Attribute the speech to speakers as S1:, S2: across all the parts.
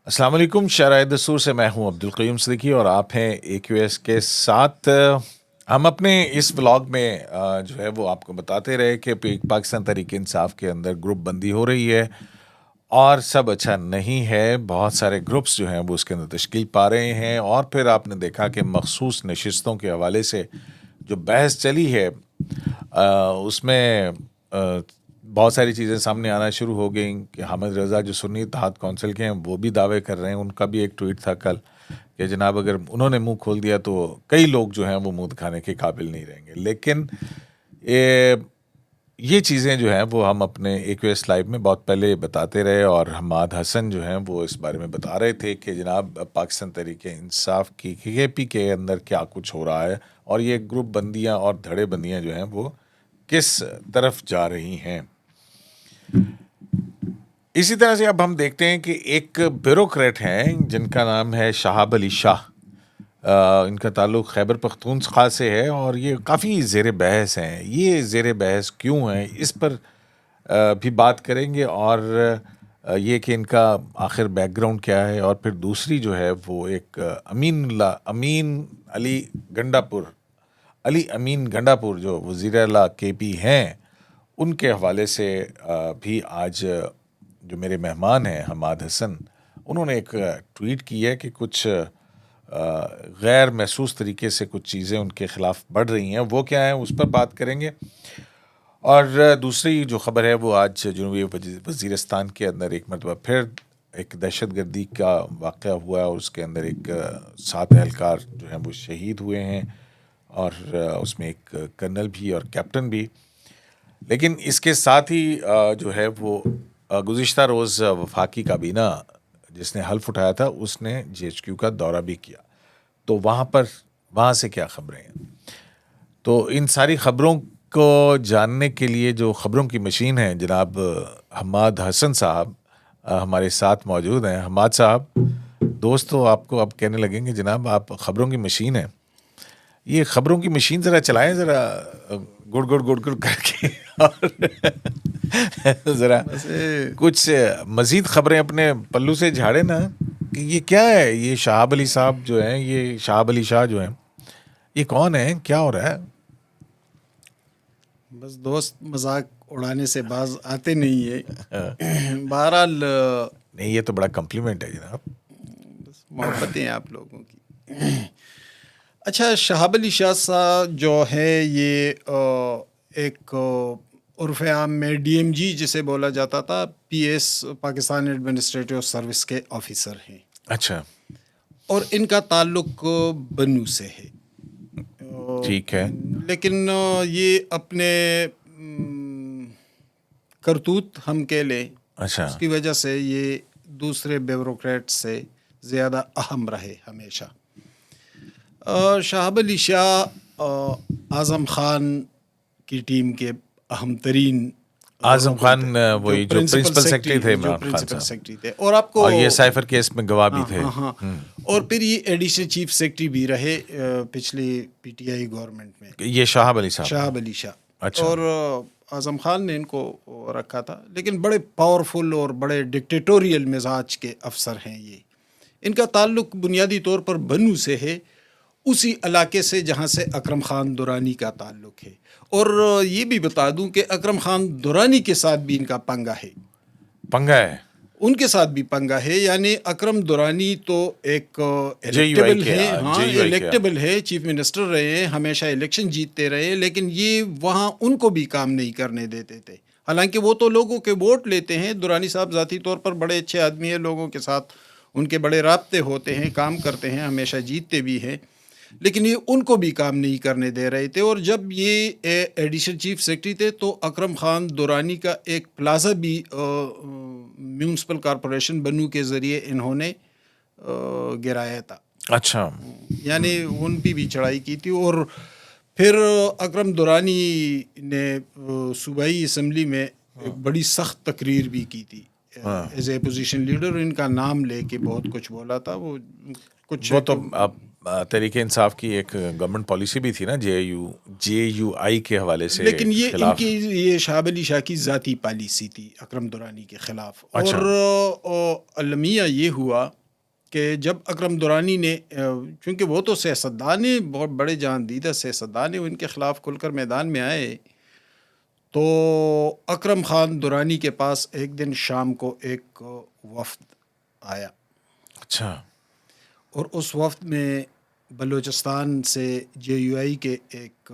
S1: السلام علیکم، شرائع دستور سے میں ہوں عبدالقیوم صدیقی اور آپ ہیں اے کیو ایس کے ساتھ۔ ہم اپنے اس بلاگ میں جو ہے وہ آپ کو بتاتے رہے کہ پاکستان تحریک انصاف کے اندر گروپ بندی ہو رہی ہے اور سب اچھا نہیں ہے۔ بہت سارے گروپس جو ہیں وہ اس کے اندر تشکیل پا رہے ہیں، اور پھر آپ نے دیکھا کہ مخصوص نشستوں کے حوالے سے جو بحث چلی ہے اس میں بہت ساری چیزیں سامنے آنا شروع ہو گئیں کہ حامد رضا جو سنی اتحاد کونسل کے ہیں وہ بھی دعوے کر رہے ہیں۔ ان کا بھی ایک ٹویٹ تھا کل کہ جناب اگر انہوں نے منہ کھول دیا تو کئی لوگ جو ہیں وہ منہ دکھانے کے قابل نہیں رہیں گے۔ لیکن یہ چیزیں جو ہیں وہ ہم اپنے اے کیو ایس لائیو میں بہت پہلے بتاتے رہے، اور حماد حسن جو ہیں وہ اس بارے میں بتا رہے تھے کہ جناب پاکستان تحریک انصاف کی کے پی کے اندر کیا کچھ ہو رہا ہے، اور یہ گروپ بندیاں اور دھڑے بندیاں جو ہیں وہ کس طرف جا رہی ہیں۔ اسی طرح سے اب ہم دیکھتے ہیں کہ ایک بیوروکریٹ ہیں جن کا نام ہے شہاب علی شاہ۔ ان کا تعلق خیبر پختونخوا سے ہے، اور یہ کافی زیر بحث ہیں۔ یہ زیر بحث کیوں ہیں اس پر بھی بات کریں گے، اور یہ کہ ان کا آخر بیک گراؤنڈ کیا ہے، اور پھر دوسری جو ہے وہ ایک امین گنڈا پور جو وزیر اعلیٰ کے پی ہیں، ان کے حوالے سے بھی آج جو میرے مہمان ہیں حماد حسن، انہوں نے ایک ٹویٹ کی ہے کہ کچھ غیر محسوس طریقے سے کچھ چیزیں ان کے خلاف بڑھ رہی ہیں۔ وہ کیا ہیں اس پر بات کریں گے۔ اور دوسری جو خبر ہے وہ آج جنوبی وزیرستان کے اندر ایک مرتبہ پھر ایک دہشت گردی کا واقعہ ہوا، اور اس کے اندر ایک 7 اہلکار جو ہیں وہ شہید ہوئے ہیں، اور اس میں ایک کرنل بھی اور کیپٹن بھی۔ لیکن اس کے ساتھ ہی جو ہے وہ گزشتہ روز وفاقی کابینہ جس نے حلف اٹھایا تھا اس نے جی ایچ کیو کا دورہ بھی کیا، تو وہاں سے کیا خبریں ہیں۔ تو ان ساری خبروں کو جاننے کے لیے جو خبروں کی مشین ہے جناب حماد حسن صاحب ہمارے ساتھ موجود ہیں۔ حماد صاحب، دوست تو آپ کو اب کہنے لگیں گے جناب آپ خبروں کی مشین ہیں، یہ خبروں کی مشین ذرا چلائیں، ذرا گڑ گڑ کر کے، اور ذرا کچھ مزید خبریں اپنے پلو سے جھاڑے نا کہ یہ کیا ہے، یہ شہاب علی صاحب جو ہیں، یہ شہاب علی شاہ جو ہیں، یہ کون ہیں، کیا ہو رہا ہے؟
S2: بس دوست مذاق اڑانے سے باز آتے نہیں ہے۔ بہرحال
S1: نہیں، یہ تو بڑا کمپلیمنٹ ہے جناب،
S2: بس محبتیں ہیں آپ لوگوں کی۔ اچھا، شہاب علی شاہ صاحب جو ہے یہ ایک عرف عام میں ڈی ایم جی جسے بولا جاتا تھا، P S Pakistan administrative service کے آفیسر ہیں۔
S1: اچھا،
S2: اور ان کا تعلق بنو سے ہے۔
S1: ٹھیک ہے،
S2: لیکن یہ اپنے کرتوت ہم کہہ لیں،
S1: اچھا،
S2: اس کی وجہ سے یہ دوسرے بیوروکریٹ سے زیادہ اہم رہے ہمیشہ۔ شہاب علی شاہ اعظم خان کی ٹیم کے اہم ترین
S1: اعظم خان وہی جو پرنسپل سیکرٹری تھے عمران خان
S2: سیکرٹری
S1: صاحب،
S2: تھے، اور آپ کو
S1: اور یہ سائفر کیس میں گواہ بھی تھے۔
S2: ہاں، اور پھر یہ ایڈیشنل چیف سیکرٹری بھی رہے پچھلی پی ٹی آئی گورنمنٹ میں،
S1: یہ شہاب علی صاحب،
S2: شہاب علی شاہ۔
S1: اچھا،
S2: اور اعظم خان نے ان کو رکھا تھا، لیکن بڑے پاورفل اور بڑے ڈکٹیٹوریل مزاج کے افسر ہیں یہ۔ ان کا تعلق بنیادی طور پر بنو سے ہے، اسی علاقے سے جہاں سے اکرم خان درانی کا تعلق ہے۔ اور یہ بھی بتا دوں کہ اکرم خان درانی کے ساتھ بھی ان کا پنگا ہے، ان کے ساتھ بھی پنگا ہے۔ یعنی اکرم درانی تو ایک الیکٹیبل ہے، ہاں الیکٹیبل ہے، چیف منسٹر رہے ہیں، ہمیشہ الیکشن جیتتے رہے، لیکن یہ وہاں ان کو بھی کام نہیں کرنے دیتے تھے۔ حالانکہ وہ تو لوگوں کے ووٹ لیتے ہیں، درانی صاحب ذاتی طور پر بڑے اچھے آدمی ہیں، لوگوں کے ساتھ ان کے بڑے رابطے ہوتے ہیں، کام کرتے ہیں، ہمیشہ جیتتے بھی ہیں، لیکن یہ ان کو بھی کام نہیں کرنے دے رہے تھے۔ اور جب یہ ایڈیشنل چیف سیکرٹری تھے تو اکرم خان درانی کا ایک پلازا بھی میونسپل کارپوریشن بنو کے ذریعے انہوں نے گرایا تھا۔
S1: اچھا،
S2: یعنی ان پہ بھی چڑھائی کی تھی۔ اور پھر اکرم درانی نے صوبائی اسمبلی میں ایک بڑی سخت تقریر بھی کی تھی ایز اے اپوزیشن لیڈر، ان کا نام لے کے بہت کچھ بولا تھا۔ وہ
S1: تو تحریک انصاف کی ایک گورنمنٹ پالیسی بھی تھی نا، جے یو آئی کے حوالے سے،
S2: لیکن یہ ان کی یہ شہاب علی شاہ کی ذاتی پالیسی تھی اکرم درانی کے خلاف۔ اور المیہ یہ ہوا کہ جب اکرم درانی نے، چونکہ وہ تو سیاستدان ہیں، بہت بڑے جان دیدہ سیاستدان ہیں، ان کے خلاف کھل کر میدان میں آئے، تو اکرم خان درانی کے پاس ایک دن شام کو ایک وفد آیا،
S1: اچھا،
S2: اور اس وفد میں بلوچستان سے JUI کے ایک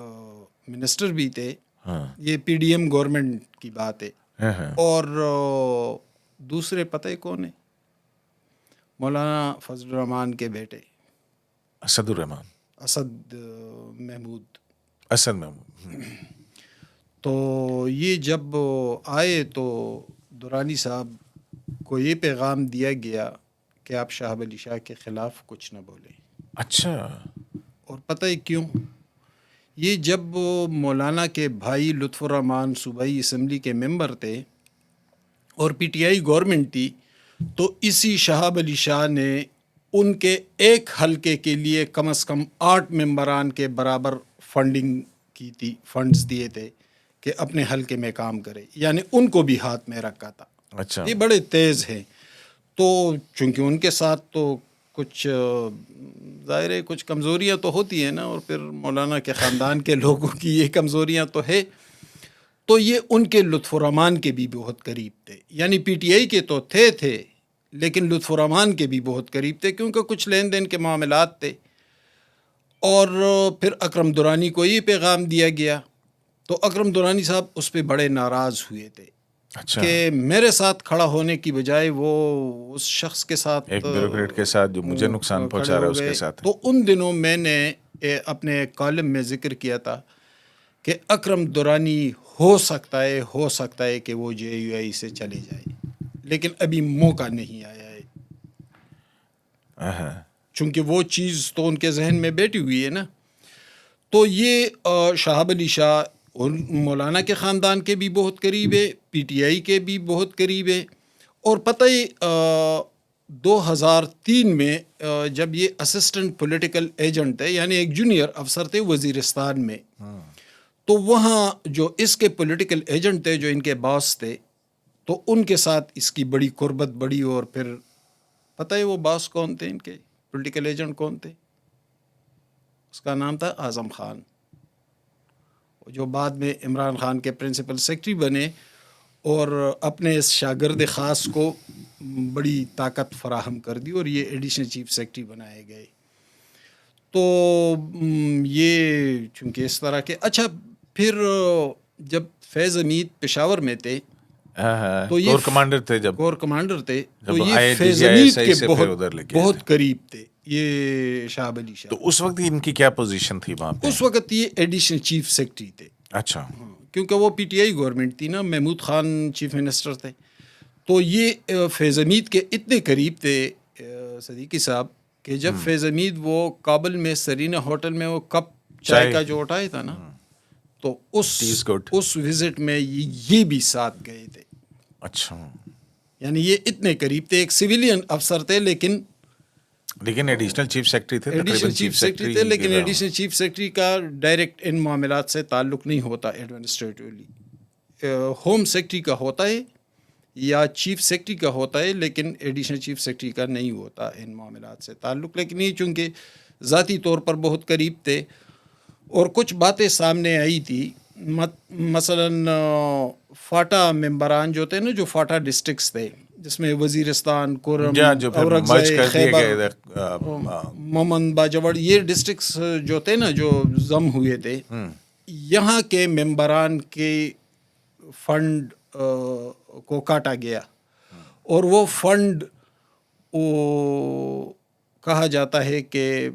S2: منسٹر بھی تھے،
S1: ہاں
S2: یہ PDM گورنمنٹ کی بات ہے،
S1: ہاں،
S2: اور دوسرے پتہ ہے کون ہے؟ مولانا فضل الرحمان کے بیٹے
S1: اسد الرحمان،
S2: اسد محمود۔
S1: اسد میں
S2: تو یہ جب آئے تو درانی صاحب کو یہ پیغام دیا گیا کہ آپ شہاب علی شاہ کے خلاف کچھ نہ بولیں۔
S1: اچھا،
S2: اور پتہ ہے کیوں؟ یہ جب مولانا کے بھائی لطف الرحمان صوبائی اسمبلی کے ممبر تھے اور PTI گورنمنٹ تھی، تو اسی شہاب علی شاہ نے ان کے ایک حلقے کے لیے کم از کم 8 ممبران کے برابر فنڈنگ کی تھی، فنڈز دیے تھے کہ اپنے حلقے میں کام کرے، یعنی ان کو بھی ہاتھ میں رکھا تھا۔
S1: اچھا،
S2: یہ بڑے تیز ہیں، تو چونکہ ان کے ساتھ تو کچھ ظاہر ہے کچھ کمزوریاں تو ہوتی ہیں نا، اور پھر مولانا کے خاندان کے لوگوں کی یہ کمزوریاں تو ہے، تو یہ ان کے لطف الرحمان کے بھی بہت قریب تھے، یعنی PTI کے تو تھے لیکن لطف الرحمان کے بھی بہت قریب تھے، کیونکہ کچھ لین دین کے معاملات تھے۔ اور پھر اکرم درانی کو یہ پیغام دیا گیا، تو اکرم درانی صاحب اس پہ بڑے ناراض ہوئے تھے
S1: اچھا،
S2: کہ میرے ساتھ کھڑا ہونے کی بجائے وہ اس شخص کے ساتھ،
S1: ایک بیوروکریٹ کے ساتھ جو مجھے نقصان
S2: کھڑے
S1: پہنچا رہا ہے
S2: ہو
S1: اس
S2: گئے۔
S1: کے ساتھ۔
S2: تو ان دنوں میں نے اپنے کالم میں ذکر کیا تھا کہ اکرم درانی ہو سکتا ہے کہ وہ JUI سے چلے جائے، لیکن ابھی موقع نہیں آیا ہے،
S1: ہاں،
S2: چونکہ وہ چیز تو ان کے ذہن میں بیٹھی ہوئی ہے نا۔ تو یہ شہاب علی شاہ مولانا کے خاندان کے بھی بہت قریب ہے، PTI کے بھی بہت قریب ہے، اور پتہ ہی 2003 میں جب یہ اسسٹنٹ پولیٹیکل ایجنٹ تھے، یعنی ایک جونیئر افسر تھے وزیرستان میں، تو وہاں جو اس کے پولیٹیکل ایجنٹ تھے، جو ان کے باس تھے، تو ان کے ساتھ اس کی بڑی قربت بڑی، اور پھر پتہ ہے وہ باس کون تھے، ان کے پولیٹیکل ایجنٹ کون تھے؟ اس کا نام تھا اعظم خان، جو بعد میں عمران خان کے پرنسپل سیکرٹری بنے اور اپنے اس شاگرد خاص کو بڑی طاقت فراہم کر دی، اور یہ ایڈیشنل چیف سیکرٹری بنائے گئے۔ تو یہ چونکہ اس طرح کے، اچھا پھر جب فیض حمید پشاور میں تھے، تو یہ
S1: کور کمانڈر تھے، جب
S2: کور کمانڈر تھے، تو
S1: جب
S2: یہ
S1: آئے
S2: فیض
S1: DGI
S2: حمید
S1: SI
S2: کے
S1: سے پھر ادھر لے کے
S2: بہت قریب تھے یہ شہاب علی شاہ۔
S1: تو اس وقت ان کی کیا پوزیشن تھی وہاں پہ؟
S2: اس وقت یہ ایڈیشنل چیف سیکرٹری تھے،
S1: اچھا،
S2: کیونکہ وہ PTI گورنمنٹ تھی نا، محمود خان چیف منسٹر تھے، تو یہ فیض حمید کے اتنے قریب تھے صدیقی صاحب کہ جب فیض حمید وہ کابل میں سرینا ہوٹل میں وہ کپ چائے کا جو اٹھایا تھا نا، تو اس وزٹ میں یہ بھی ساتھ گئے تھے۔
S1: اچھا،
S2: یعنی یہ اتنے قریب تھے، ایک سویلین افسر تھے لیکن
S1: ایڈیشنل چیف سیکرٹری تھے،
S2: ایڈیشنل چیف سیکرٹری تھے، لیکن ایڈیشنل چیف سیکرٹری کا ڈائریکٹ ان معاملات سے تعلق نہیں ہوتا ایڈمنسٹریٹولی، ہوم سیکرٹری کا ہوتا ہے یا چیف سیکرٹری کا ہوتا ہے، لیکن ایڈیشنل چیف سیکرٹری کا نہیں ہوتا ان معاملات سے تعلق۔ لیکن یہ چونکہ ذاتی طور پر بہت قریب تھے، اور کچھ باتیں سامنے آئی تھی، مثلاً فاٹا ممبران جو تھے نا، جو فاٹا ڈسٹرکٹس تھے، جس میں وزیرستان، کورم، اورگزئی، خیبر، مومن باجوڑ، یہ ڈسٹرکٹس جو تھے نا، جو ضم ہوئے تھے، یہاں کے ممبران کے فنڈ کو کاٹا گیا، اور وہ فنڈ کہا جاتا ہے کہ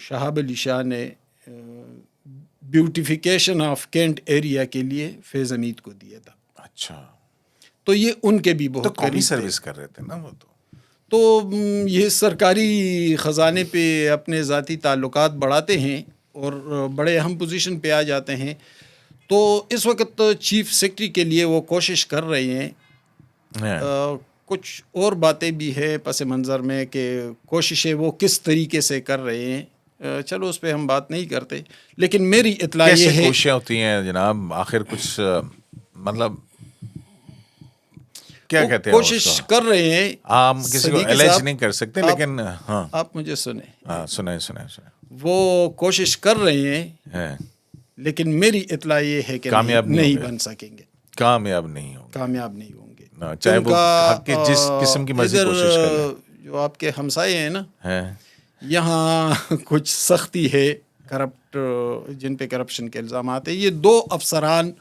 S2: شہاب علی شاہ نے بیوٹیفیکیشن آف کینٹ ایریا کے لیے فیض حمید کو دیا تھا۔
S1: اچھا،
S2: تو یہ ان کے بھی بہت
S1: قومی
S2: قریب
S1: سروس کر رہے تھے نا وہ
S2: تو یہ سرکاری خزانے پہ اپنے ذاتی تعلقات بڑھاتے ہیں اور بڑے اہم پوزیشن پہ آ جاتے ہیں۔ تو اس وقت چیف سیکرٹری کے لیے وہ کوشش کر رہے ہیں، کچھ اور باتیں بھی ہے پس منظر میں کہ کوششیں وہ کس طریقے سے کر رہے ہیں، چلو اس پہ ہم بات نہیں کرتے، لیکن میری اطلاع یہ ہے
S1: کوششیں ہوتی ہیں جناب، آخر کچھ مطلب کیا کہتے ہیں
S2: کوشش کر رہے ہیں.
S1: ہم کسی کو الیج نہیں کر سکتے لیکن ہاں
S2: آپ مجھے سنیں.
S1: ہاں سنیں.
S2: وہ کوشش کر رہے ہیں لیکن میری اطلاع یہ ہے کہ
S1: کامیاب
S2: نہیں بن سکیں گے.
S1: کامیاب نہیں
S2: ہوں گے.
S1: چاہے وہ حق کی جس قسم کی مرضی کوشش کریں.
S2: جو آپ کے ہمسائے ہیں نا, یہاں کچھ سختی ہے کرپٹ, جن پہ کرپشن کے الزامات ہیں. یہ 2 افسران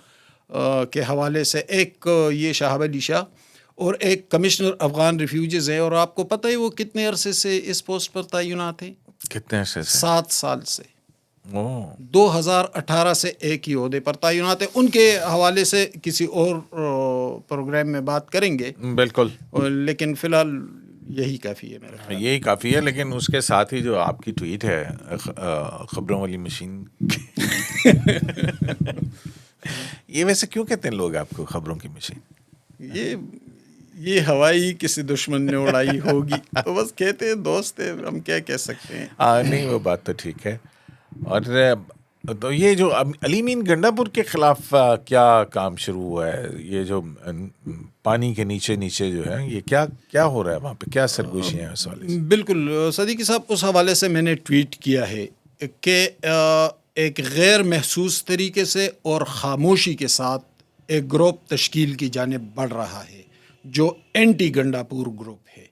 S2: کے حوالے سے, ایک یہ شہاب علی شاہ اور ایک کمشنر افغان ریفیوجیز ہے. اور آپ کو پتہ ہے وہ کتنے عرصے سے اس پوسٹ پر تعینات ہیں؟
S1: کتنے عرصے سے؟
S2: 7 سال سے. 2018 سے ایک ہی عہدے پر تعینات ہے. ان کے حوالے سے کسی اور پروگرام میں بات کریں گے.
S1: بالکل.
S2: لیکن فی الحال یہی کافی ہے میرا خیال.
S1: یہی کافی ہے. لیکن اس کے ساتھ ہی جو آپ کی ٹویٹ ہے خبروں والی مشین, یہ ویسے کیوں کہتے ہیں لوگ آپ کو خبروں کی مشین؟
S2: یہ ہوائی کسی دشمن نے اڑائی ہوگی تو بس کہتے ہیں دوست ہے, ہم کیا کہہ سکتے ہیں.
S1: نہیں وہ بات تو ٹھیک ہے. اور تو یہ جو علی مین گنڈا پور کے خلاف کیا کام شروع ہوا ہے, یہ جو پانی کے نیچے جو ہے, یہ کیا ہو رہا ہے وہاں پہ, کیا سرگوشیاں ہیں اس حوالے سے؟
S2: بالکل صدیقی صاحب, اس حوالے سے میں نے ٹویٹ کیا ہے کہ ایک غیر محسوس طریقے سے اور خاموشی کے ساتھ ایک گروپ تشکیل کی جانب بڑھ رہا ہے جو اینٹی گنڈا پور گروپ ہے.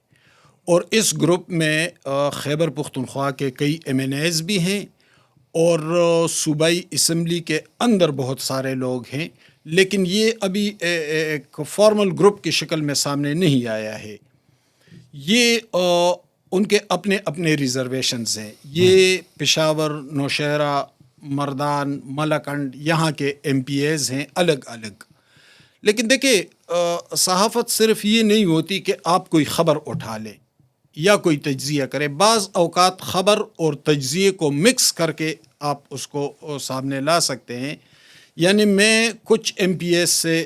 S2: اور اس گروپ میں خیبر پختونخوا کے کئی MNAs بھی ہیں اور صوبائی اسمبلی کے اندر بہت سارے لوگ ہیں. لیکن یہ ابھی ایک فارمل گروپ کی شکل میں سامنے نہیں آیا ہے. یہ ان کے اپنے اپنے ریزرویشنز ہیں. یہ پشاور, نوشہرہ, مردان, ملاکنڈ یہاں کے MPAs ہیں الگ الگ. لیکن دیکھیں, صحافت صرف یہ نہیں ہوتی کہ آپ کوئی خبر اٹھا لیں یا کوئی تجزیہ کرے. بعض اوقات خبر اور تجزیے کو مکس کر کے آپ اس کو سامنے لا سکتے ہیں. یعنی میں کچھ MPAs سے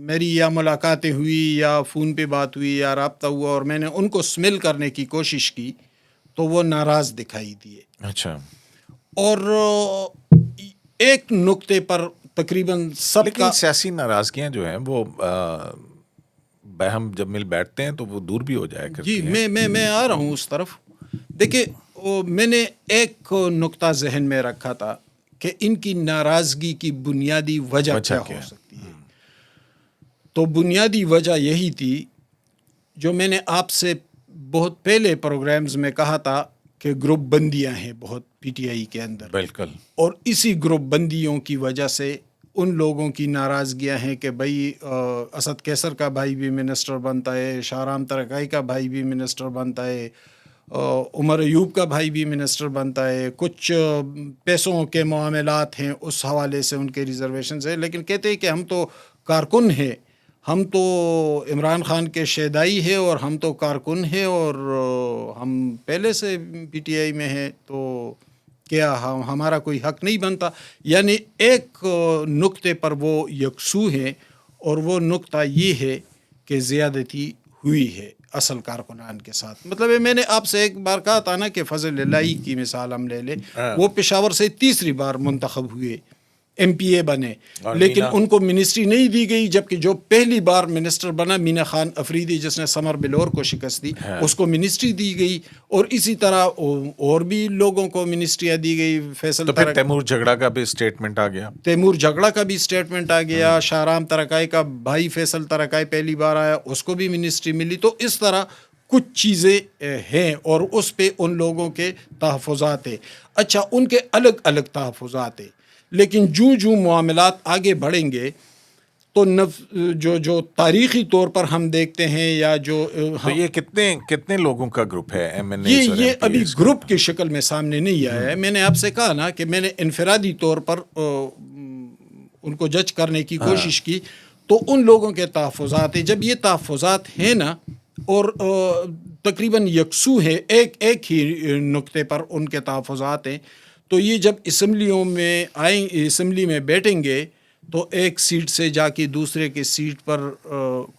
S2: میری یا ملاقاتیں ہوئی یا فون پہ بات ہوئی یا رابطہ ہوا اور میں نے ان کو سمیل کرنے کی کوشش کی تو وہ ناراض دکھائی دیے.
S1: اچھا.
S2: اور ایک نقطے پر تقریباً سب
S1: لیکن سیاسی ناراضگیاں جو ہیں وہ ہم جب مل بیٹھتے ہیں تو وہ دور بھی ہو جائے کرتی ہیں.
S2: جی میں آ رہا ہوں اس طرف. دیکھیں, میں نے ایک نقطہ ذہن میں رکھا تھا کہ ان کی ناراضگی کی بنیادی وجہ کیا ہو سکتی ہے. تو بنیادی وجہ یہی تھی جو میں نے آپ سے بہت پہلے پروگرامز میں کہا تھا کہ گروپ بندیاں ہیں بہت PTI کے اندر.
S1: بالکل.
S2: اور اسی گروپ بندیوں کی وجہ سے ان لوگوں کی ناراضگیاں ہیں کہ بھائی اسد کیسر کا بھائی بھی منسٹر بنتا ہے, شاہرام ترکائی کا بھائی بھی منسٹر بنتا ہے, عمر ایوب کا بھائی بھی منسٹر بنتا ہے. کچھ پیسوں کے معاملات ہیں اس حوالے سے ان کے ریزرویشنز ہیں. لیکن کہتے ہیں کہ ہم تو کارکن ہیں, ہم تو عمران خان کے شیدائی ہے اور ہم تو کارکن ہیں اور ہم پہلے سے PTI میں ہیں, تو کیا ہمارا کوئی حق نہیں بنتا. یعنی ایک نقطے پر وہ یکسو ہیں اور وہ نقطہ یہ ہے کہ زیادتی ہوئی ہے اصل کارکنان کے ساتھ. مطلب میں نے آپ سے ایک بار کہا تھا نا کہ فضل الہی کی مثال ہم لے لیں, وہ پشاور سے تیسری بار منتخب ہوئے, MPA بنے, لیکن ان کو منسٹری نہیں دی گئی. جبکہ جو پہلی بار منسٹر بنا مینا خان افریدی جس نے سمر بلور کو شکست دی, اس کو منسٹری دی گئی. اور اسی طرح اور بھی لوگوں کو منسٹریاں دی گئی. فیصل
S1: تیمور جھگڑا کا بھی اسٹیٹمنٹ آ گیا.
S2: تیمور جھگڑا کا بھی اسٹیٹمنٹ آ گیا. شاہرام ترکائی کا بھائی فیصل ترکائی پہلی بار آیا, اس کو بھی منسٹری ملی. تو اس طرح کچھ چیزیں ہیں اور اس پہ ان لوگوں کے تحفظات ہیں. اچھا, ان کے الگ الگ تحفظات ہیں. لیکن جو معاملات آگے بڑھیں گے تو جو تاریخی طور پر ہم دیکھتے ہیں یا جو
S1: تو یہ کتنے لوگوں کا گروپ ہے
S2: یہ ابھی گروپ کی شکل میں سامنے نہیں آیا ہے. میں نے آپ سے کہا نا کہ میں نے انفرادی طور پر ان کو جج کرنے کی کوشش کی تو ان لوگوں کے تحفظات ہیں. جب یہ تحفظات ہیں نا اور تقریباً یکسو ہے, ایک ہی نقطے پر ان کے تحفظات ہیں, تو یہ جب اسمبلیوں میں آئیں, اسمبلی میں بیٹھیں گے تو ایک سیٹ سے جا کے دوسرے کے سیٹ پر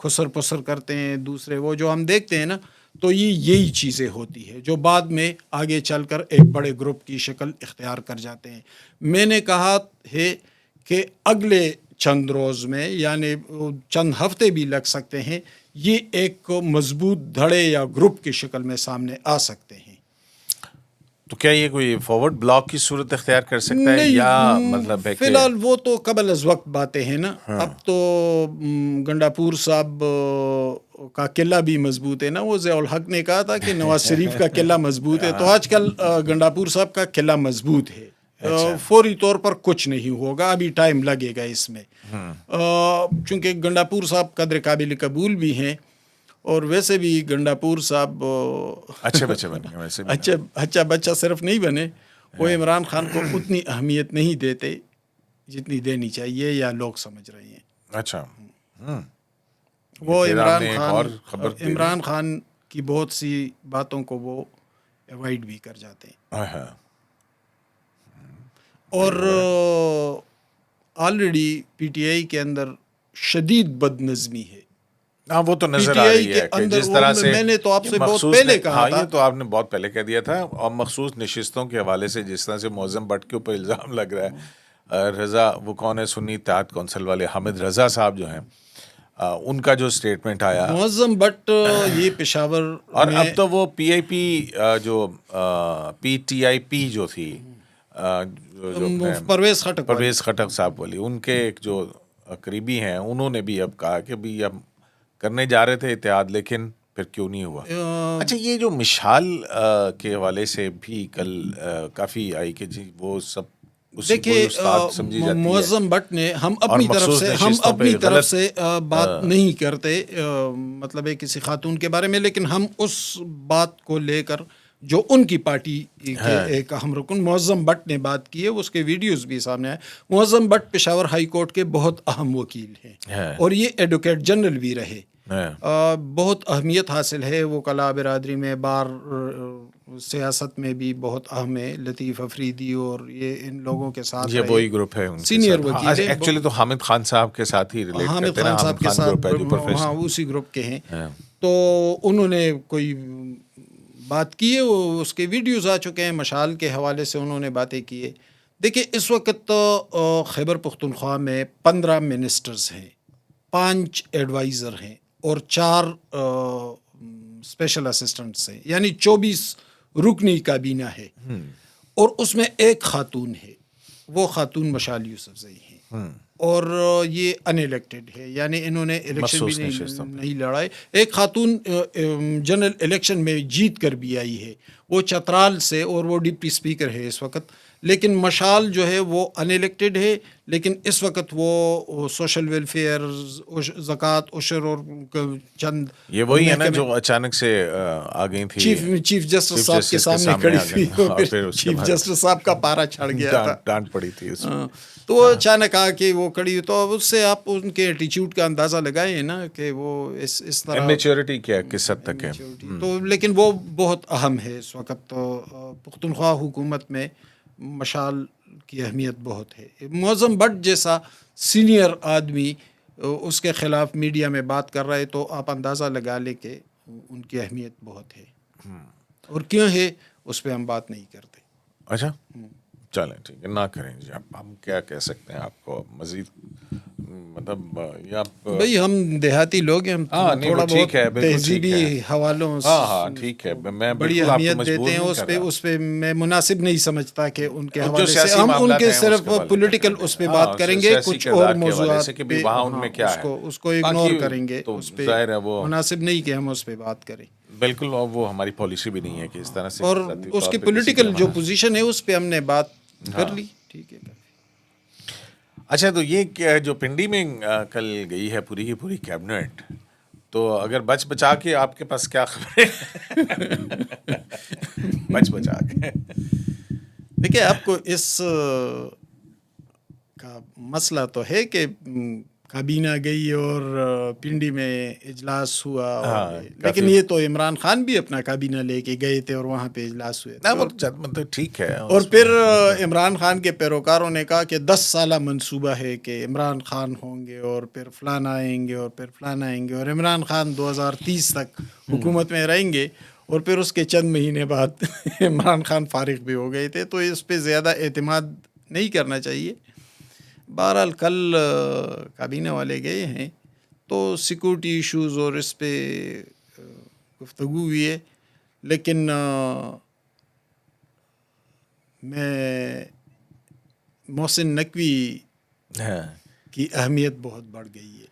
S2: خسر پسر کرتے ہیں دوسرے, وہ جو ہم دیکھتے ہیں نا, تو یہی چیزیں ہوتی ہے جو بعد میں آگے چل کر ایک بڑے گروپ کی شکل اختیار کر جاتے ہیں. میں نے کہا ہے کہ اگلے چند روز میں یعنی چند ہفتے بھی لگ سکتے ہیں، یہ ایک مضبوط دھڑے یا گروپ کی شکل میں سامنے آ سکتے ہیں۔
S1: تو کیا یہ کوئی فارورڈ بلاک کی صورت اختیار کر سکتا ہے یا مطلب ہے
S2: فی الحال وہ تو قبل از وقت باتیں ہیں نا، اب تو گنڈاپور صاحب کا قلعہ بھی مضبوط ہے نا، وہ ضیاء الحق نے کہا تھا کہ نواز شریف کا قلعہ مضبوط ہے، تو آج کل گنڈاپور صاحب کا قلعہ مضبوط ہے، فوری طور پر کچھ نہیں ہوگا، ابھی ٹائم لگے گا اس میں، چونکہ گنڈاپور صاحب قدر قابل قبول بھی ہیں، اور ویسے بھی گنڈاپور صاحب
S1: اچھے بچے بنے ویسے
S2: اچھا بچہ صرف نہیں بنے، وہ عمران خان کو اتنی اہمیت نہیں دیتے جتنی دینی چاہیے یا لوگ سمجھ رہے ہیں۔
S1: اچھا،
S2: وہ عمران خان کی بہت سی باتوں کو وہ اوائڈ بھی کر جاتے ہیں، اور آلریڈی پی ٹی آئی کے اندر شدید بد نظمی ہے۔
S1: ہاں وہ تو نظر آ رہی ہے کہ جس طرح سے
S2: میں نے تو آپ سے بہت پہلے کہا تھا،
S1: یہ تو آپ نے بہت پہلے کہہ دیا تھا، اور مخصوص نشستوں کے حوالے سے جس طرح سے معظم بٹ کے اوپر الزام لگ رہا ہے، رضا وہ کون ہے سنی اتحاد کونسل والے حامد رضا صاحب جو ہیں، ان کا جو سٹیٹمنٹ آیا،
S2: معظم بٹ یہ پشاور
S1: اور اب تو وہ پی آئی پی جو پی ٹی آئی پی جو تھی
S2: پرویز
S1: خٹک صاحب والی، ان کے ایک جو قریبی ہیں، انہوں نے بھی اب کہا کہ بھی اب کرنے جا رہے تھے اتحاد لیکن پھر کیوں نہیں ہوا۔ اچھا، یہ جو مشال کے حوالے سے بھی کل کافی آئی کہ جی وہ سب
S2: دیکھیے معظم بٹ نے ہم اپنی طرف سے بات نہیں کرتے، مطلب ہے کسی خاتون کے بارے میں، لیکن ہم اس بات کو لے کر جو ان کی پارٹی کے ایک اہم رکن معظم بٹ نے بات کی ہے، اس کے ویڈیوز بھی سامنے آئے۔ معظم بٹ پشاور ہائی کورٹ کے بہت اہم وکیل ہیں اور یہ ایڈوکیٹ جنرل بھی رہے، بہت اہمیت حاصل ہے، وہ کلا برادری میں بار سیاست میں بھی بہت اہم ہے، لطیف افریدی اور یہ ان لوگوں کے ساتھ
S1: یہ وہی گروپ ہے،
S2: سینئر وکیل
S1: ایکچولی تو حامد خان صاحب کے ساتھ ہی ریلیٹ کرتے ہیں،
S2: حامد خان صاحب کے ساتھ، ہاں اسی گروپ کے ہیں، تو انہوں نے کوئی بات کی ہے، وہ اس کے ویڈیوز آ چکے ہیں، مشال کے حوالے سے انہوں نے باتیں کی ہے۔ دیکھیں اس وقت خیبر پختونخوا میں 15 منسٹرز ہیں، 5 ایڈوائزر ہیں اور 4 اسپیشل اسسٹنٹس ہیں، یعنی 24 رکنی کابینہ ہے، اور اس میں ایک خاتون ہے، وہ خاتون مشال یوسفزئی ہیں، اور یہ ان الیکٹڈ ہے، یعنی انہوں نے الیکشن بھی نہیں لڑائے۔ ایک خاتون جنرل الیکشن میں جیت کر بھی آئی ہے، وہ چترال سے، اور وہ ڈپٹی اسپیکر ہے اس وقت، لیکن مشال جو ہے وہ ان الیکٹڈ ہے، لیکن اس وقت وہ سوشل ویلفیئر، زکوٰۃ، عشر اور چند
S1: یہ وہی ہے نا جو اچانک سے آ گئی تھی
S2: چیف جسٹس صاحب کے سامنے کھڑی تھی، چیف جسٹس صاحب کا پارا چھڑ گیا تھا،
S1: ڈانٹ پڑی تھی اس میں،
S2: تو وہ اچانک آ کے وہ کھڑی، تو اس سے آپ ان کے ایٹیچیوڈ کا اندازہ لگائیں نا کہ وہ اس طرح
S1: میچورٹی کیا کس حد تک ہے،
S2: تو لیکن وہ بہت اہم ہے اس وقت، تو پختونخوا حکومت میں مشال کی اہمیت بہت ہے۔ معظم بٹ جیسا سینئر آدمی اس کے خلاف میڈیا میں بات کر رہا ہے، تو آپ اندازہ لگا لیں کہ ان کی اہمیت بہت ہے، اور کیوں ہے اس پہ ہم بات نہیں کرتے۔
S1: اچھا چلیں ٹھیک ہے، نہ کریں جی، ہم کیا کہہ سکتے ہیں آپ کو مزید، مطلب
S2: بھائی ہم دیہاتی لوگ ہیں، ہم تھوڑا بہت تہذیبی حوالوں
S1: ٹھیک ہے، میں
S2: بڑی اہمیت دیتے ہیں اس پہ میں مناسب نہیں سمجھتا کہ ان کے حوالے سے ہم ان کے صرف پولیٹیکل اس پہ بات کریں گے، کچھ اور موضوعات پہ اس کو اگنور کریں گے، اس پہ مناسب نہیں کہ ہم اس پہ بات کریں،
S1: بالکل، اور وہ ہماری پالیسی بھی نہیں ہے کہ اس طرح سے،
S2: اور اس کی پولیٹیکل جو پوزیشن ہے اس پہ ہم نے بات کر لی، ٹھیک ہے۔
S1: اچھا، تو یہ جو پنڈی میں کل گئی ہے پوری کی پوری کیبنٹ، تو اگر بچ بچا کے آپ کے پاس کیا خبر ہے؟ بچ بچا کے
S2: دیکھیں، آپ کو اس کا مسئلہ تو ہے کہ کابینہ گئی اور پنڈی میں اجلاس ہوا، لیکن یہ تو عمران خان بھی اپنا کابینہ لے کے گئے تھے اور وہاں پہ اجلاس ہوئے
S1: تھے، ٹھیک ہے،
S2: اور پھر عمران خان کے پیروکاروں نے کہا کہ 10 سالہ منصوبہ ہے کہ عمران خان ہوں گے اور پھر فلانا آئیں گے اور پھر فلانا آئیں گے، اور عمران خان 2030 تک حکومت میں رہیں گے، اور پھر اس کے چند مہینے بعد عمران خان فارغ بھی ہو گئے تھے، تو اس پہ زیادہ اعتماد نہیں کرنا چاہیے۔ بہرحال کل کابینہ والے گئے ہیں تو سیکورٹی ایشوز اور اس پہ گفتگو ہوئی ہے، لیکن میں محسن نقوی
S1: ہاں
S2: کی اہمیت بہت بڑھ گئی ہے.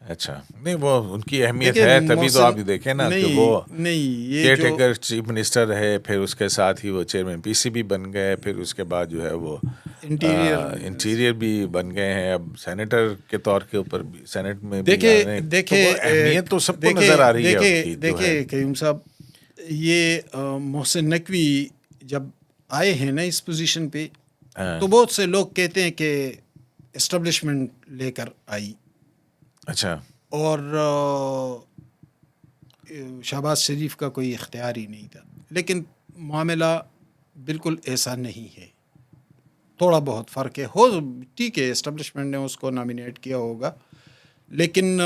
S1: اچھا، نہیں وہ ان کی اہمیت
S2: دیکھیں
S1: ہے، تبھی تو
S2: محسن،
S1: آپ دیکھیں نا کہ وہ
S2: نہیں یہ
S1: کیئر
S2: جو
S1: ٹیکر چیف منسٹر رہے، پھر اس کے ساتھ ہی وہ چیئرمین پی سی بھی بن گئے، پھر اس کے بعد جو ہے وہ انٹیریئر بھی بن گئے ہیں، اب سینیٹر کے طور کے اوپر بھی سینٹ میں بھی آ رہے ہیں. تو وہ اہمیت تو سب کو نظر آ رہی ہے ان کی جو ہے.
S2: دیکھیں قیوم صاحب، یہ محسن نقوی جب آئے ہیں نا اس پوزیشن پہ، تو بہت سے لوگ کہتے ہیں کہ اسٹیبلشمنٹ لے کر آئی،
S1: اچھا،
S2: اور شہباز شریف کا کوئی اختیار ہی نہیں تھا. لیکن معاملہ بالکل ایسا نہیں ہے، تھوڑا بہت فرق ہے. ہو ٹھیک ہے، اسٹیبلشمنٹ نے اس کو نامینیٹ کیا ہوگا، لیکن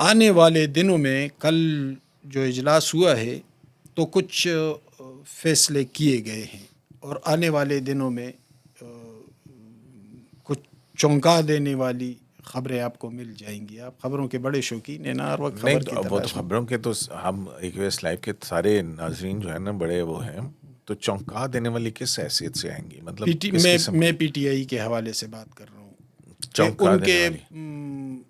S2: آنے والے دنوں میں کل جو اجلاس ہوا ہے تو کچھ فیصلے کیے گئے ہیں، اور آنے والے دنوں میں کچھ چونکا دینے والی خبریں آپ کو مل جائیں گی. آپ خبروں کے بڑے شوقین ہیں نا، ہر وقت
S1: نہیں
S2: خبر کی
S1: وہ تو
S2: تلاش میں.
S1: خبروں کے تو ہم ایک ویس لائف کے سارے ناظرین جو ہے نا بڑے وہ ہیں، تو چونکا دینے والی کس حیثیت سے آئیں گی؟ مطلب کس قسم
S2: میں
S1: کی
S2: پی ٹی آئی کے حوالے سے بات کر رہا ہوں کہ
S1: چونکا
S2: ان
S1: دینے
S2: کے
S1: والی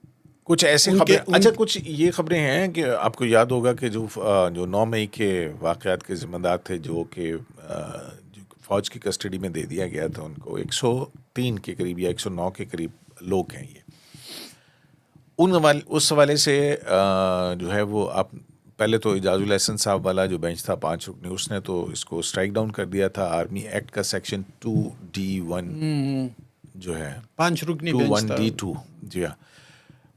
S1: کچھ ایسی خبریں. اچھا، کچھ یہ خبریں ہیں کہ آپ کو یاد ہوگا کہ جو 9 مئی کے واقعات کے ذمہ دار تھے، جو کہ جو فوج کی کسٹڈی میں دے دیا گیا تھا ان کو، 103 کے قریب یا 109 کے قریب لوگ ہیں یہ. اس حوالے سے جو ہے وہ آپ پہلے تو اعجاز الاحسن صاحب والا جو بینچ تھا 5 رکنی، اس نے تو اس کو اسٹرائک ڈاؤن کر دیا تھا. آرمی ایکٹ کا سیکشن 2D1 جو ہے
S2: 5 رکنی بینچ تھا.
S1: 21D2، جی ہاں.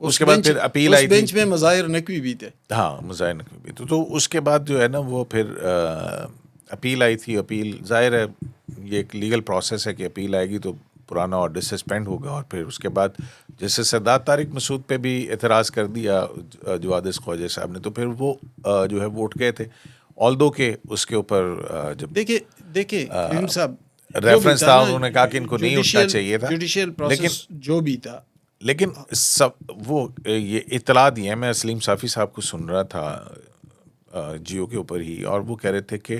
S1: اس کے بعد پھر اپیل آئی
S2: اس
S1: تھی.
S2: بینچ میں مظاہر نقوی بھی تھے.
S1: ہاں، مظاہر نقوی بھی تو اس کے بعد جو ہے نا وہ پھر اپیل آئی تھی. اپیل ظاہر ہے یہ ایک لیگل پروسیس ہے کہ اپیل آئے گی تو پرانا آرڈر سسپینڈ ہوگا، اور پھر اس کے بعد جیسے سردار طارق مسعود پہ بھی اعتراض کر دیا جواد خواجہ صاحب نے، تو پھر وہ جو ہے وہ اٹھ گئے تھے. آلدو کہ اس کے اوپر جب
S2: دیکھیں قیوم صاحب، جو بھی
S1: ریفرنس
S2: تھا
S1: تھا
S2: نا،
S1: انہوں نے کہا کہ ان کو نہیں اٹھنا چاہیے تھا،
S2: جوڈیشیل پروسیس جو بھی تھا،
S1: لیکن سب وہ یہ اطلاع دی ہے. میں سلیم صافی صاحب کو سن رہا تھا جیو کے اوپر ہی، اور وہ کہہ رہے تھے کہ،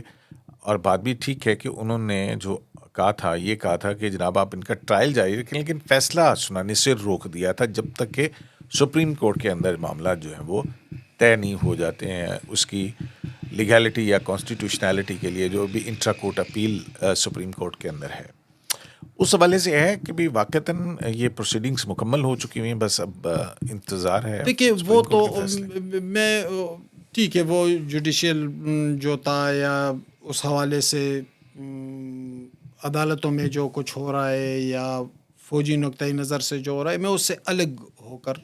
S1: اور بات بھی ٹھیک ہے کہ انہوں نے جو کہا تھا یہ کہا تھا کہ جناب آپ ان کا ٹرائل جاری رکھیں، لیکن فیصلہ سنانے سے روک دیا تھا جب تک کہ سپریم کورٹ کے اندر معاملات جو ہیں وہ طے نہیں ہو جاتے ہیں. اس کی لیگیلٹی یا کانسٹیٹیوشنالٹی کے لیے جو بھی intra court appeal supreme court کے اندر ہے، اس حوالے سے ہے کہ بھی واقعتاً یہ پروسیڈنگز مکمل ہو چکی ہوئی ہیں، بس اب انتظار ہے.
S2: دیکھیے وہ تو میں ٹھیک ہے، وہ جوڈیشیل جو تھا یا اس حوالے سے عدالتوں میں جو کچھ ہو رہا ہے یا فوجی نقطۂ نظر سے جو ہو رہا ہے، میں اس سے الگ ہو کر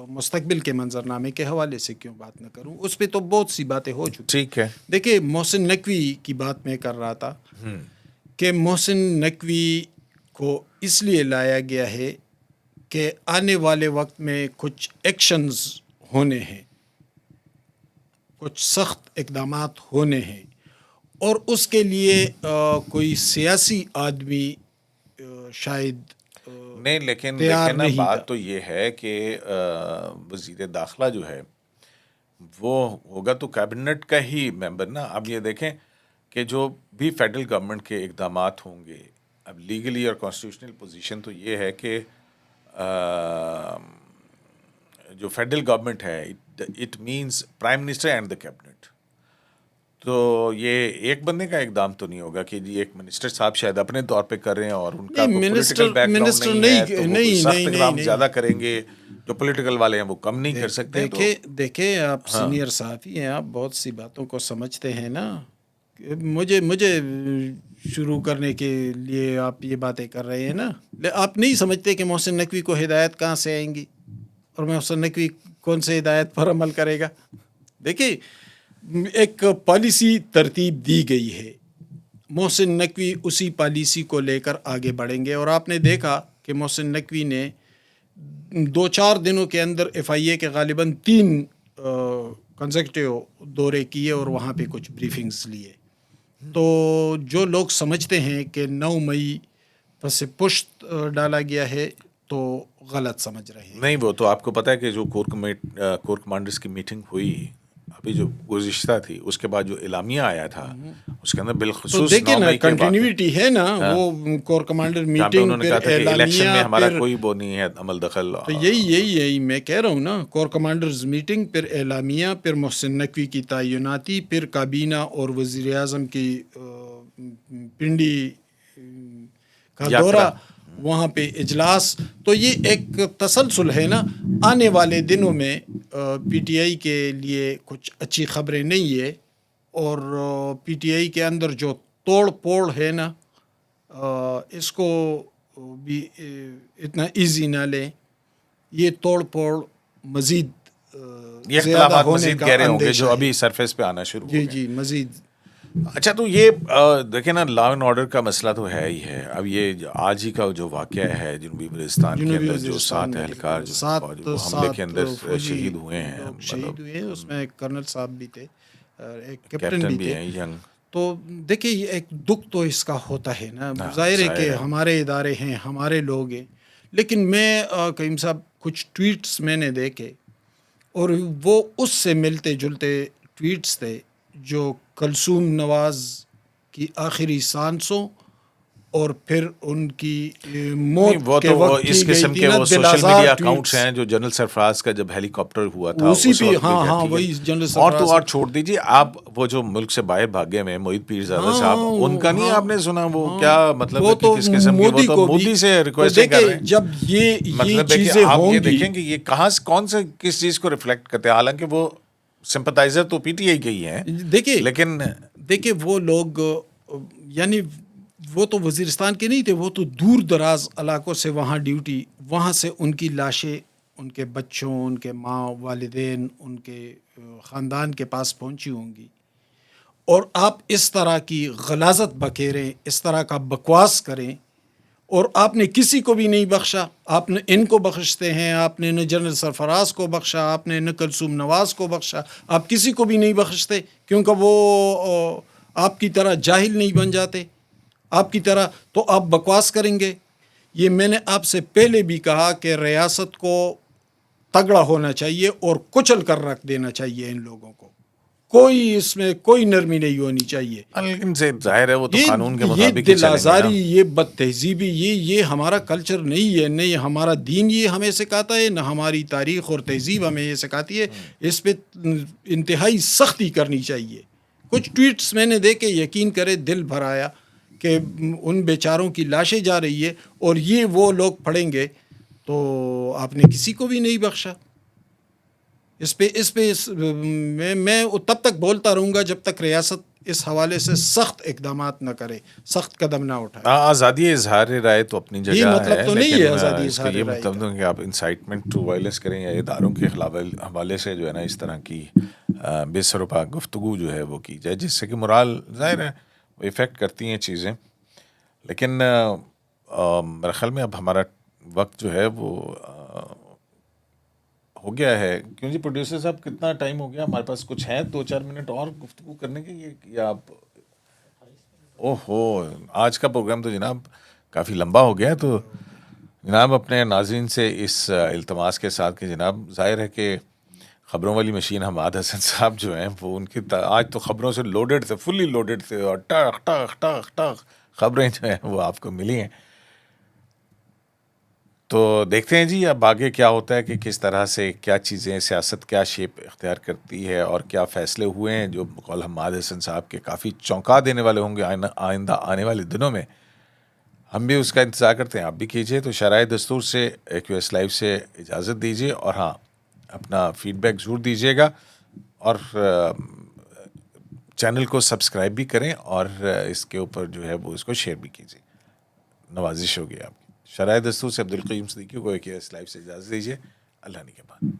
S2: مستقبل کے منظرنامے کے حوالے سے کیوں بات نہ کروں. اس پہ تو بہت سی باتیں ہو چکی.
S1: ٹھیک ہے.
S2: دیکھیے محسن نقوی کی بات میں کر رہا تھا کہ محسن نقوی کو اس لیے لایا گیا ہے کہ آنے والے وقت میں کچھ ایکشنز ہونے ہیں، کچھ سخت اقدامات ہونے ہیں، اور اس کے لیے کوئی سیاسی آدمی شاید
S1: نہیں، لیکن
S2: تیار
S1: نا
S2: نہیں تھا.
S1: بات تو یہ ہے کہ وزیر داخلہ جو ہے وہ ہوگا تو کیبنٹ کا ہی ممبر نا. اب یہ دیکھیں کہ جو بھی فیڈرل گورنمنٹ کے اقدامات ہوں گے، اب لیگلی اور کانسٹیٹیوشنل پوزیشن تو یہ ہے کہ جو فیڈرل گورنمنٹ ہے it means prime minister and the cabinet. تو یہ ایک بندے کا اقدام تو نہیں ہوگا کہ جی ایک منسٹر صاحب شاید اپنے طور پہ کر رہے ہیں اور ان کا کوئی پولیٹیکل بیک گراؤنڈ نہیں ہے تو وہ کوئی سخت اقدام زیادہ کریں گے، جو پولیٹیکل والے ہیں وہ کم نہیں کر سکتے.
S2: دیکھیں آپ سینئر صحافی ہیں، آپ بہت سی باتوں کو سمجھتے ہیں نا. مجھے شروع کرنے کے لیے آپ یہ باتیں کر رہے ہیں نا. آپ نہیں سمجھتے کہ محسن نقوی کو ہدایت کہاں سے آئیں گی اور محسن نقوی کون سے ہدایت پر عمل کرے گا. دیکھیے ایک پالیسی ترتیب دی گئی ہے، محسن نقوی اسی پالیسی کو لے کر آگے بڑھیں گے. اور آپ نے دیکھا کہ محسن نقوی نے 2-4 دنوں کے اندر ایف آئی اے کے غالباً 3 کنسیکٹیو دورے کیے اور وہاں پہ کچھ بریفنگز لیے. تو جو لوگ سمجھتے ہیں کہ 9 مئی پس پشت ڈالا گیا ہے تو غلط سمجھ رہے ہیں.
S1: نہیں، وہ تو آپ کو پتہ ہے کہ جو کور کمانڈرز کی میٹنگ ہوئی ابھی جو گزشتہ تھی، اس کے بعد جو اعلامیہ آیا تھا اس کے اندر
S2: تو
S1: بالخصوص
S2: دیکھیں
S1: 9
S2: نا
S1: مئی کے واقعے
S2: کنٹینیوٹی ہے نا، وہ کور کمانڈر
S1: جہاں پہ
S2: میٹنگ
S1: انہوں نے
S2: پھر
S1: کہا تھا کہ الیکشن میں
S2: اعلامیہ
S1: ہمارا
S2: پھر
S1: کوئی وہ نہیں ہے عمل دخل.
S2: تو یہی میں کہہ رہا ہوں نا، کور کمانڈرز میٹنگ، پھر اعلامیہ، پھر محسن نقوی کی تعیناتی، پھر کابینہ اور وزیر اعظم کی پنڈی کا دورہ، وہاں پہ اجلاس. تو یہ ایک تسلسل ہے نا. آنے والے دنوں میں پی ٹی آئی کے لیے کچھ اچھی خبریں نہیں ہے، اور پی ٹی آئی کے اندر جو توڑ پھوڑ ہے نا، اس کو بھی اتنا ایزی نہ لیں. یہ توڑ پھوڑ مزید
S1: یہ
S2: زیادہ
S1: اختلافات
S2: ہونے
S1: مزید
S2: کا
S1: گہرے ہوں گے
S2: اندیشہ
S1: جو
S2: ہے.
S1: ابھی سرفیس پہ آنا شروع ہو گئے.
S2: جی مزید.
S1: اچھا، تو یہ دیکھیں نا، لا اینڈ آرڈر کا مسئلہ تو ہے ہی ہے. اب یہ آج ہی کا جو واقعہ ہے جنوبی وزیرستان کے اندر، جو 7 اہلکار جو فوج وہ حملے کے اندر شہید ہوئے ہیں،
S2: لوگ شہید ہوئے ہیں. اس میں ایک کرنل صاحب بھی تھے، ایک
S1: کیپٹن
S2: بھی
S1: بھی
S2: تھے.
S1: ہیں ینگ.
S2: تو دیکھیں یہ ایک دکھ تو اس کا ہوتا ہے نا. ظاہر ہے کہ ہمارے ادارے ہیں، ہمارے لوگ ہیں. لیکن میں کریم صاحب کچھ ٹویٹس میں نے دیکھے، اور وہ اس سے ملتے جلتے ٹویٹس تھے جو کلثوم نواز کی آخری سانسوں اور پھر ان کی موت کے وقت
S1: اس
S2: کی گئی
S1: قسم
S2: تھی
S1: کے
S2: نا
S1: وہ سوشل
S2: دلآزار
S1: میڈیا اکاؤنٹس
S2: ٹویٹس.
S1: ہیں جو جنرل سرفراز کا جب ہیلی کاپٹر ہوا تھا
S2: اسی
S1: اس
S2: پہ
S1: وقت بھی
S2: ہاں
S1: کی
S2: وہی
S1: گئی.
S2: جنرل
S1: اور تو
S2: سرفراز.
S1: اور چھوڑ دیجیے آپ، وہ جو ملک سے باہر بھاگے میں معید پیرزادہ صاحب، ان کا نہیں آپ نے سنا وہ کیا مطلب ہے کہ کس قسم کی، وہ تو مودی سے ریکویسٹنگ کر رہے ہیں.
S2: جب یہ
S1: مطلب ہے کہ
S2: چیزیں
S1: آپ
S2: ہوں
S1: یہ
S2: گی،
S1: دیکھیں کہ یہ کہاں کون سے کس چیز کو ریفلیکٹ کرتے ہیں. حالانکہ وہ سمپتائزر تو پی ٹی آئی کے ہی ہیں، لیکن
S2: دیکھیں وہ لوگ یعنی وہ تو وزیرستان کے نہیں تھے، وہ تو دور دراز علاقوں سے وہاں ڈیوٹی، وہاں سے ان کی لاشیں ان کے بچوں، ان کے ماں، والدین، ان کے خاندان کے پاس پہنچی ہوں گی. اور آپ اس طرح کی غلاظت بکھیریں، اس طرح کا بکواس کریں، اور آپ نے کسی کو بھی نہیں بخشا. آپ نے ان کو بخشتے ہیں، آپ نے نہ جنرل سرفراز کو بخشا، آپ نے نہ کلثوم نواز کو بخشا. آپ کسی کو بھی نہیں بخشتے کیونکہ وہ آپ کی طرح جاہل نہیں بن جاتے آپ کی طرح. تو آپ بکواس کریں گے. یہ میں نے آپ سے پہلے بھی کہا کہ ریاست کو تگڑا ہونا چاہیے اور کچل کر رکھ دینا چاہیے. ان لوگوں کو کوئی اس میں کوئی نرمی نہیں ہونی چاہیے.
S1: لیکن سے ظاہر ہے وہ تو قانون کے
S2: یہ
S1: مطابق ہی
S2: دل
S1: چلیں گے نا.
S2: آزاری، یہ بد تہذیبی، یہ ہمارا کلچر نہیں ہے. نہیں ہمارا دین یہ ہمیں سکھاتا ہے، نہ ہماری تاریخ اور تہذیب ہمیں یہ سکھاتی ہے. اس پہ انتہائی سختی کرنی چاہیے. کچھ ٹویٹس میں نے دیکھے، یقین کرے دل بھر آیا کہ ان بیچاروں کی لاشیں جا رہی ہے اور یہ وہ لوگ پڑھیں گے تو آپ نے کسی کو بھی نہیں بخشا. اس پہ میں تب تک بولتا رہوں گا جب تک ریاست اس حوالے سے سخت اقدامات نہ کرے، سخت قدم نہ اٹھائے.
S1: آزادی اظہار رائے تو اپنی
S2: یہ
S1: جگہ
S2: مطلب
S1: ہے،
S2: تو نہیں
S1: لیکن
S2: ہے آزادی
S1: اس کا
S2: اظہار
S1: یہ
S2: رائے
S1: مطلب
S2: کا.
S1: نہیں کہ آپ انسائٹمنٹ ٹو وائلنس کریں یا اداروں کے خلاف حوالے سے جو ہے نا اس طرح کی بے سروپا گفتگو جو ہے وہ کی جائے، جس سے کہ مرال ظاہر ہے وہ افیکٹ کرتی ہیں چیزیں. لیکن میرے خیال میں اب ہمارا وقت جو ہے وہ ہو گیا ہے. کیوں جی پروڈیوسر صاحب، کتنا ٹائم ہو گیا ہمارے پاس؟ کچھ ہے 2-4 منٹ اور گفتگو کرنے کے، یا آپ؟ اوہو، آج کا پروگرام تو جناب کافی لمبا ہو گیا. تو جناب اپنے ناظرین سے اس التماس کے ساتھ کہ جناب ظاہر ہے کہ خبروں والی مشین حماد حسن صاحب جو ہیں وہ ان کی آج تو خبروں سے لوڈڈ تھے، فلی لوڈڈ تھے، اور ٹاخ ٹاخ ٹاخ ٹاخ خبریں جو ہیں وہ آپ کو ملی ہیں. تو دیکھتے ہیں جی اب آگے کیا ہوتا ہے، کہ کس طرح سے کیا چیزیں، سیاست کیا شیپ اختیار کرتی ہے، اور کیا فیصلے ہوئے ہیں جو بقول حماد حسن صاحب کے کافی چونکا دینے والے ہوں گے آئندہ آنے والے دنوں میں. ہم بھی اس کا انتظار کرتے ہیں، آپ بھی کیجیے. تو شرائع دستور سے AQS لائیو سے اجازت دیجیے، اور ہاں اپنا فیڈ بیک ضرور دیجیے گا، اور چینل کو سبسکرائب بھی کریں، اور اس کے اوپر جو ہے وہ اس کو شیئر بھی کیجیے. نوازش ہوگی آپ کی. شرائع دستور سے عبدالقیوم صدیقی کو AQS لائیو سے اجازت دیجیے. اللہ نگہبان.